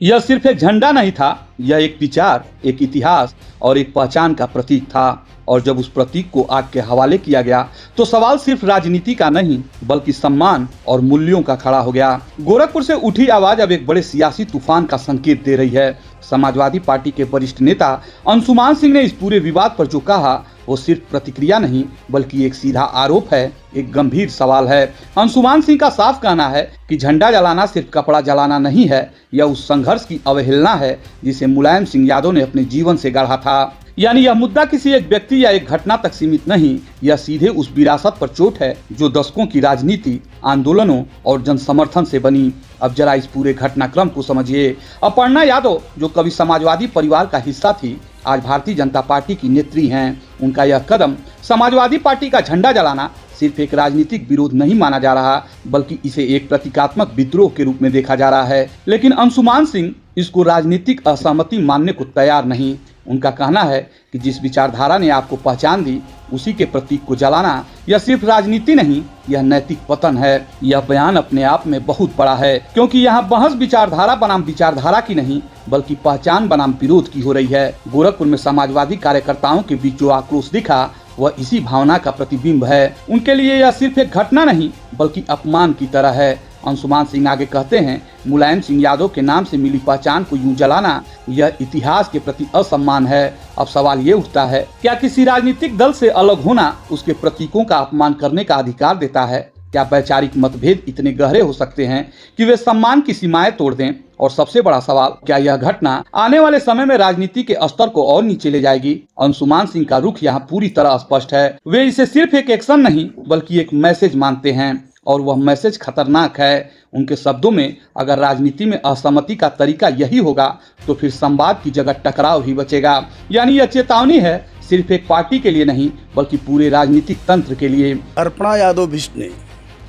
यह सिर्फ एक झंडा नहीं था, यह एक विचार, एक इतिहास और एक पहचान का प्रतीक था। और जब उस प्रतीक को आग के हवाले किया गया तो सवाल सिर्फ राजनीति का नहीं बल्कि सम्मान और मूल्यों का खड़ा हो गया। गोरखपुर से उठी आवाज अब एक बड़े सियासी तूफान का संकेत दे रही है। समाजवादी पार्टी के वरिष्ठ नेता अंशुमान सिंह ने इस पूरे विवाद पर जो कहा वो सिर्फ प्रतिक्रिया नहीं बल्कि एक सीधा आरोप है, एक गंभीर सवाल है। अंशुमान सिंह का साफ कहना है कि झंडा जलाना सिर्फ कपड़ा जलाना नहीं है, यह उस संघर्ष की अवहेलना है जिसे मुलायम सिंह यादव ने अपने जीवन से गढ़ा था। यानी यह मुद्दा किसी एक व्यक्ति या एक घटना तक सीमित नहीं, यह सीधे उस विरासत पर चोट है जो दशकों की राजनीति, आंदोलनों और जन समर्थन से बनी। अब जरा इस पूरे घटनाक्रम को समझिए। अपर्णा यादव जो कभी समाजवादी परिवार का हिस्सा थी, आज भारतीय जनता पार्टी की नेत्री हैं। उनका यह कदम समाजवादी पार्टी का झंडा जलाना सिर्फ एक राजनीतिक विरोध नहीं माना जा रहा बल्कि इसे एक प्रतीकात्मक विद्रोह के रूप में देखा जा रहा है। लेकिन अंशुमान सिंह इसको राजनीतिक असहमति मानने को तैयार नहीं। उनका कहना है कि जिस विचारधारा ने आपको पहचान दी उसी के प्रतीक को जलाना यह सिर्फ राजनीति नहीं, यह नैतिक पतन है। यह बयान अपने आप में बहुत बड़ा है क्योंकि यहाँ बहस विचारधारा बनाम विचारधारा की नहीं बल्कि पहचान बनाम विरोध की हो रही है। गोरखपुर में समाजवादी कार्यकर्ताओं के बीच जो आक्रोश दिखा वह इसी भावना का प्रतिबिंब है। उनके लिए यह सिर्फ एक घटना नहीं बल्कि अपमान की तरह है। अंशुमान सिंह आगे कहते हैं, मुलायम सिंह यादव के नाम से मिली पहचान को यूं जलाना यह इतिहास के प्रति असम्मान है। अब सवाल ये उठता है, क्या किसी राजनीतिक दल से अलग होना उसके प्रतीकों का अपमान करने का अधिकार देता है? क्या वैचारिक मतभेद इतने गहरे हो सकते हैं कि वे सम्मान की सीमाएं तोड़ दें? और सबसे बड़ा सवाल, क्या यह घटना आने वाले समय में राजनीति के स्तर को और नीचे ले जाएगी? अंशुमान सिंह का रुख यहाँ पूरी तरह स्पष्ट है। वे इसे सिर्फ एक एक्शन नहीं बल्कि एक मैसेज मानते हैं और वह मैसेज खतरनाक है। उनके शब्दों में, अगर राजनीति में असहमति का तरीका यही होगा तो फिर संवाद की जगह टकराव ही बचेगा। यानी यह चेतावनी है सिर्फ एक पार्टी के लिए नहीं बल्कि पूरे राजनीतिक तंत्र के लिए। अर्पणा यादव बिष्ट ने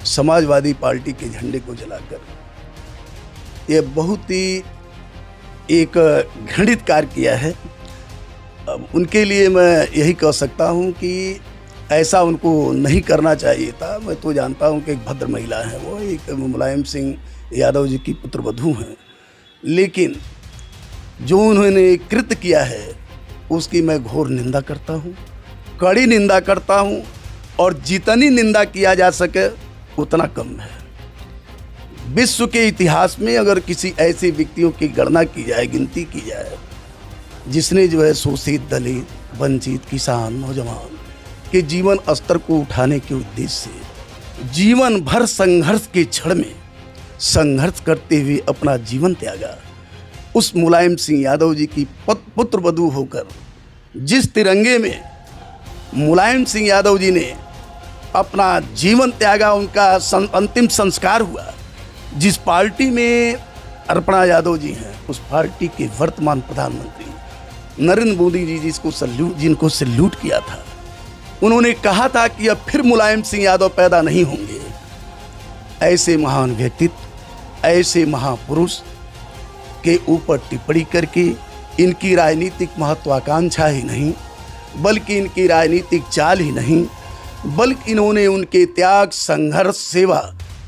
समाजवादी पार्टी के झंडे को जलाकर ये बहुत ही एक घृणित कार्य किया है। अब उनके लिए मैं यही कह सकता हूँ कि ऐसा उनको नहीं करना चाहिए था। मैं तो जानता हूँ कि एक भद्र महिला है, वो एक मुलायम सिंह यादव जी की पुत्रवधू हैं, लेकिन जो उन्होंने कृत्य किया है उसकी मैं घोर निंदा करता हूँ, कड़ी निंदा करता हूँ और जितनी निंदा किया जा सके उतना कम है। विश्व के इतिहास में अगर किसी ऐसे व्यक्तियों की गणना की जाए, गिनती की जाए, जिसने जो है शोषित, दलित, वंचित, किसान, नौजवान के जीवन स्तर को उठाने के उद्देश्य से जीवन भर संघर्ष के क्षण में संघर्ष करते हुए अपना जीवन त्यागा, उस मुलायम सिंह यादव जी की पुत्रवधू होकर जिस तिरंगे में मुलायम सिंह यादव जी ने अपना जीवन त्यागा, उनका अंतिम संस्कार हुआ, जिस पार्टी में अर्पणा यादव जी हैं उस पार्टी के वर्तमान प्रधानमंत्री नरेंद्र मोदी जी जिनको सैल्यूट किया था, उन्होंने कहा था कि अब फिर मुलायम सिंह यादव पैदा नहीं होंगे। ऐसे महान व्यक्तित्व, ऐसे महापुरुष के ऊपर टिप्पणी करके इनकी राजनीतिक महत्वाकांक्षा ही नहीं बल्कि इनकी राजनीतिक चाल ही नहीं बल्कि इन्होंने उनके त्याग, संघर्ष, सेवा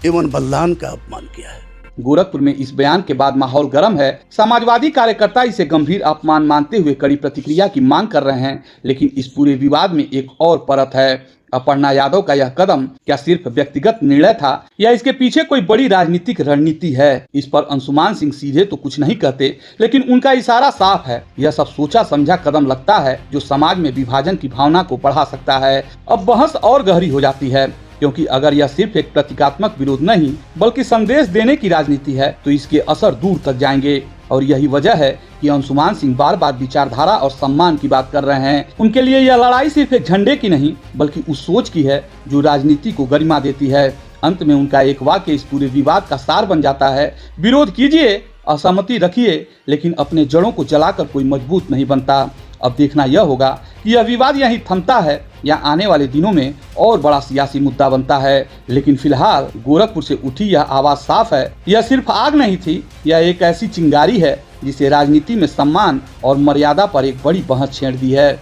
एवं बलिदान का अपमान किया है। गोरखपुर में इस बयान के बाद माहौल गर्म है। समाजवादी कार्यकर्ता इसे गंभीर अपमान मानते हुए कड़ी प्रतिक्रिया की मांग कर रहे हैं। लेकिन इस पूरे विवाद में एक और परत है। अपर्णा यादव का यह कदम क्या सिर्फ व्यक्तिगत निर्णय था या इसके पीछे कोई बड़ी राजनीतिक रणनीति है? इस पर अंशुमान सिंह सीधे तो कुछ नहीं कहते, लेकिन उनका इशारा साफ है। यह सब सोचा समझा कदम लगता है जो समाज में विभाजन की भावना को बढ़ा सकता है। अब बहस और गहरी हो जाती है क्योंकि अगर यह सिर्फ एक प्रतीकात्मक विरोध नहीं बल्कि संदेश देने की राजनीति है तो इसके असर दूर तक जाएंगे। और यही वजह है कि अंशुमान सिंह बार बार विचारधारा और सम्मान की बात कर रहे हैं। उनके लिए यह लड़ाई सिर्फ एक झंडे की नहीं बल्कि उस सोच की है जो राजनीति को गरिमा देती है। अंत में उनका एक वाक्य इस पूरे विवाद का सार बन जाता है, विरोध कीजिए, असहमति रखिए, लेकिन अपने जड़ों को जलाकर कोई मजबूत नहीं बनता। अब देखना यह होगा कि यह विवाद यहीं थमता है या आने वाले दिनों में और बड़ा सियासी मुद्दा बनता है। लेकिन फिलहाल गोरखपुर से उठी यह आवाज साफ है, यह सिर्फ आग नहीं थी, यह एक ऐसी चिंगारी है जिसे राजनीति में सम्मान और मर्यादा पर एक बड़ी बहस छेड़ दी है।